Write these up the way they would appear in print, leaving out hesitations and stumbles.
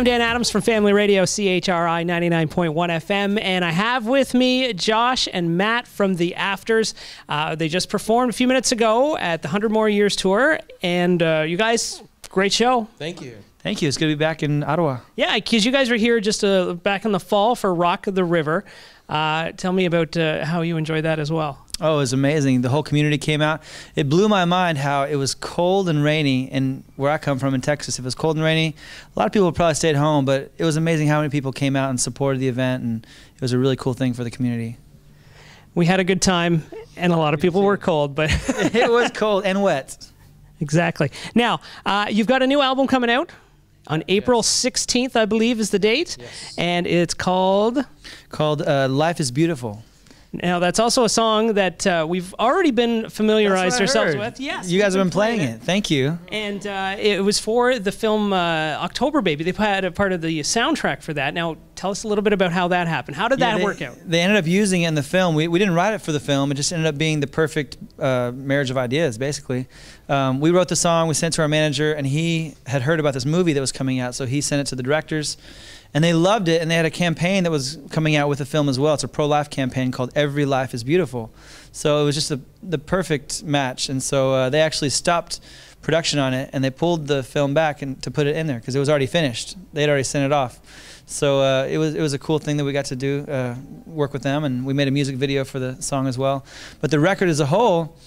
I'm Dan Adams from Family Radio, CHRI 99.1 FM, and I have with me Josh and Matt from The Afters. They just performed a few minutes ago at the 100 More Years Tour, and you guys, great show. Thank you. Thank you. It's good to be back in Ottawa. Yeah, because you guys were here just back in the fall for Rock of the River. Tell me about how you enjoyed that as well. Oh, it was amazing. The whole community came out. It blew my mind how it was cold and rainy, and where I come from in Texas, if it was cold and rainy, a lot of people would probably stay at home, but it was amazing how many people came out and supported the event, and it was a really cool thing for the community. We had a good time, and a lot of people were cold, but it was cold and wet. Exactly. Now, you've got a new album coming out on April 16th, I believe is the date, and it's called Life is Beautiful. Now, that's also a song that we've already been familiarized ourselves with. Yes, you guys have been playing it. Thank you. And it was for the film October Baby. They had a part of the soundtrack for that. Now, tell us a little bit about how that happened. How did that work out? They ended up using it in the film. We didn't write it for the film. It just ended up being the perfect marriage of ideas, basically. We wrote the song, we sent it to our manager, and he had heard about this movie that was coming out, so he sent it to the directors. And they loved it, and they had a campaign that was coming out with the film as well. It's a pro-life campaign called Every Life is Beautiful. So it was just the perfect match. And so they actually stopped production on it, and they pulled the film back to put it in there because it was already finished. They had already sent it off. So it was a cool thing that we got to do, work with them, and we made a music video for the song as well. But the record as a whole,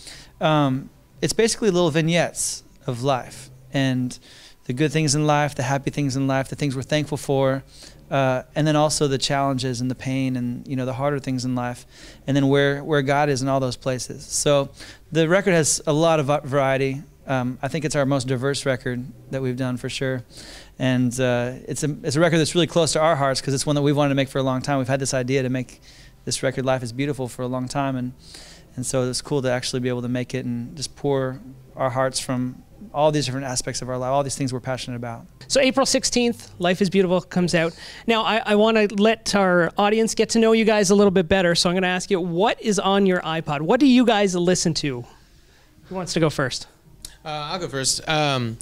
it's basically little vignettes of life. And the good things in life, the happy things in life, the things we're thankful for, and then also the challenges and the pain and the harder things in life, and then where God is in all those places. So the record has a lot of variety. I think it's our most diverse record that we've done for sure, and it's a record that's really close to our hearts because it's one that we've wanted to make for a long time. We've had this idea to make this record, Life is Beautiful, for a long time, and so it's cool to actually be able to make it and just pour our hearts from all these different aspects of our life, all these things we're passionate about. So April 16th, Life is Beautiful comes out. Now, I want to let our audience get to know you guys a little bit better, so I'm going to ask you, what is on your iPod? What do you guys listen to? Who wants to go first? I'll go first. I'm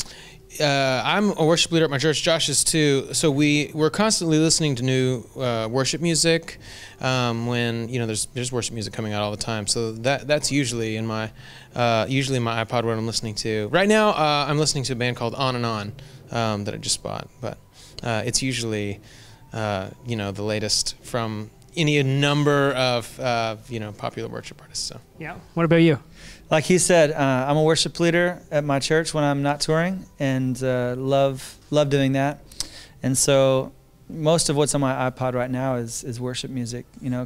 a worship leader at my church. Josh is too. So we're constantly listening to new worship music. When there's worship music coming out all the time. So that's usually in my iPod what I'm listening to. Right now I'm listening to a band called On and On that I just bought. But it's usually the latest from any number of popular worship artists. So yeah. What about you? Like he said, I'm a worship leader at my church when I'm not touring, and love doing that. And so most of what's on my iPod right now is worship music.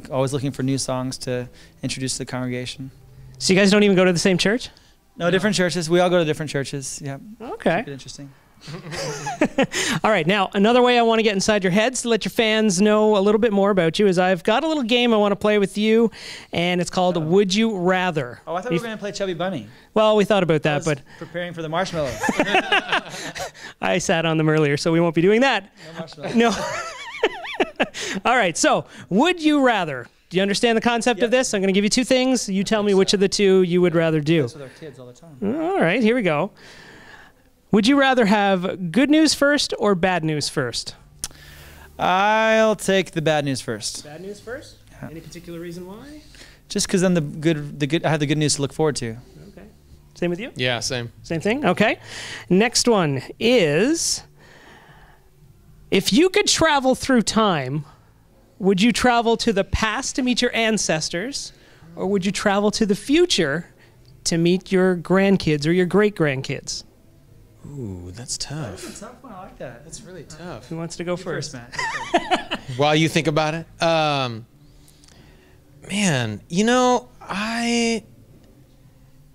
Always looking for new songs to introduce to the congregation. So you guys don't even go to the same church? No, different churches. We all go to different churches. Yeah. Okay. It's interesting. All right, now another way I want to get inside your heads to let your fans know a little bit more about you is I've got a little game I want to play with you, and it's called Would You Rather. Oh, I thought we were going to play Chubby Bunny. Well, we thought about that, but preparing for the marshmallows. I sat on them earlier, so we won't be doing that. No marshmallows. No. All right, so would you rather? Do you understand the concept of this? I'm going to give you two things. You tell me which of the two you would rather do. That's with our kids all the time. All right, here we go. Would you rather have good news first or bad news first? I'll take the bad news first. Bad news first? Yeah. Any particular reason why? Just because then I have the good news to look forward to. Okay. Same with you? Yeah, same. Same thing? Okay. Next one is, if you could travel through time, would you travel to the past to meet your ancestors, or would you travel to the future to meet your grandkids or your great-grandkids? Ooh, that's tough. That's a tough one. I like that. That's really tough. Who wants to go first? Matt. While you think about it, man,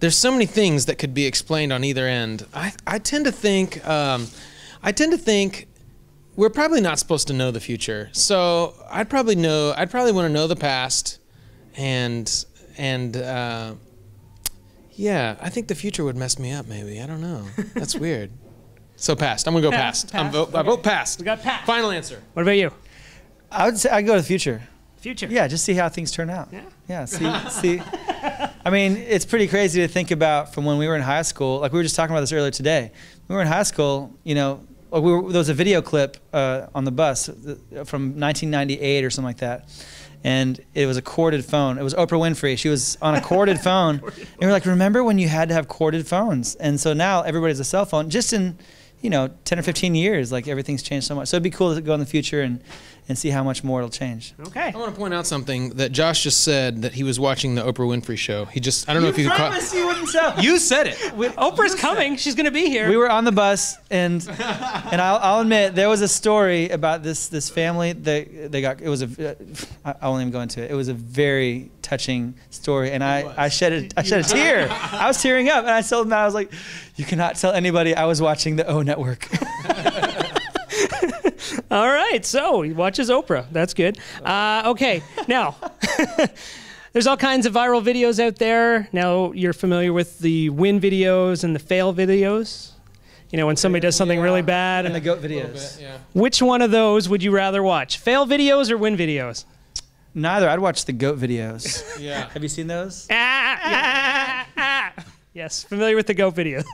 there's so many things that could be explained on either end. I tend to think we're probably not supposed to know the future. So I'd probably want to know the past, and yeah, I think the future would mess me up. Maybe, I don't know. That's weird. So past. I'm gonna go past. I vote past. We got past. Final answer. What about you? I would say I'd go to the future. Future. Yeah, just see how things turn out. Yeah. Yeah. See. I mean, it's pretty crazy to think about from when we were in high school. Like we were just talking about this earlier today. When we were in high school, there was a video clip on the bus from 1998 or something like that. And it was a corded phone. It was Oprah Winfrey. She was on a corded phone. And we're like, remember when you had to have corded phones? And so now everybody's a cell phone. Just in, 10 or 15 years, like everything's changed so much. So it'd be cool to go in the future and see how much more it'll change. Okay. I want to point out something that Josh just said, that he was watching the Oprah Winfrey show. I don't know if you promised you wouldn't tell. You said it. Oprah's coming. She's going to be here. We were on the bus, and I'll admit there was a story about this family that they got. It was I won't even go into it. It was a very touching story, and I shed a tear. I was tearing up, and I told them, I was like, "You cannot tell anybody I was watching the O Network." All right, so he watches Oprah. That's good. Okay, now, there's all kinds of viral videos out there. Now, you're familiar with the win videos and the fail videos. When somebody does something really bad. And the goat videos. Bit, yeah. Which one of those would you rather watch? Fail videos or win videos? Neither. I'd watch the goat videos. Yeah. Have you seen those? Yes, familiar with the goat videos.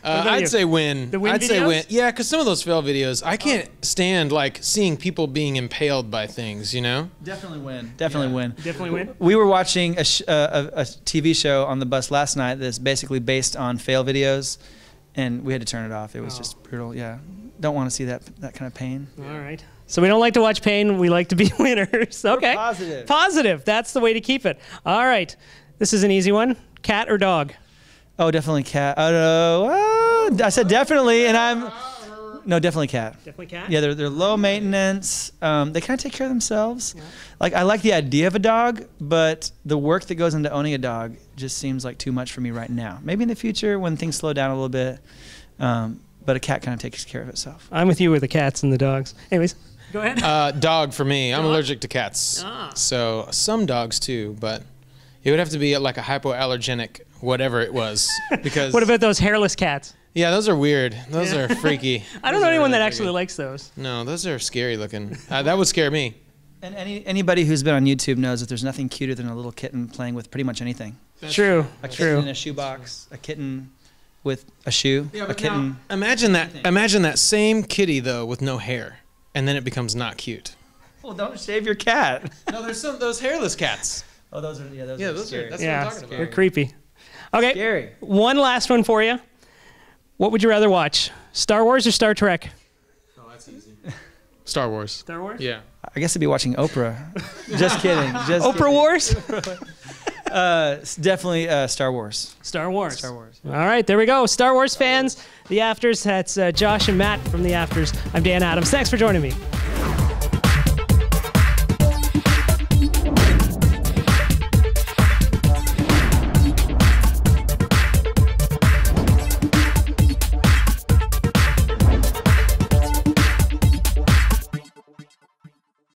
I'd say win. The win I'd say videos? win. Yeah, because some of those fail videos, I can't stand seeing people being impaled by things. Definitely win. Definitely win. Definitely win. We were watching a TV show on the bus last night that's basically based on fail videos, and we had to turn it off. It was just brutal. Yeah, don't want to see that kind of pain. All right. So we don't like to watch pain. We like to be winners. Okay. Positive. Positive. That's the way to keep it. All right. This is an easy one. Cat or dog? Oh, definitely cat. I said definitely, and no, definitely cat. Definitely cat? Yeah, they're low maintenance. They kind of take care of themselves. Yeah. I like the idea of a dog, but the work that goes into owning a dog just seems like too much for me right now. Maybe in the future when things slow down a little bit, but a cat kind of takes care of itself. I'm with you with the cats and the dogs. Anyways, go ahead. Dog for me. I'm allergic to cats. So some dogs too, but it would have to be like a hypoallergenic whatever it was. Because what about those hairless cats? Yeah, those are weird. Those are freaky. I don't know anyone that actually likes those. No, those are scary looking. That would scare me. And anybody who's been on YouTube knows that there's nothing cuter than a little kitten playing with pretty much anything. True. A kitten in a shoebox, a kitten with a shoe, a kitten. Now, imagine that same kitty though with no hair, and then it becomes not cute. Well, don't shave your cat. No, there's those hairless cats. Oh, those are scary. That's what I'm talking about. They're creepy. Okay. Scary. One last one for you. What would you rather watch? Star Wars or Star Trek? Oh, that's easy. Star Wars. Star Wars? Yeah. I guess I'd be watching Oprah. Just kidding. Oprah Wars? Definitely Star Wars. Star Wars. Star Wars. All right, there we go. Star Wars fans, The Afters. That's Josh and Matt from The Afters. I'm Dan Adams. Thanks for joining me.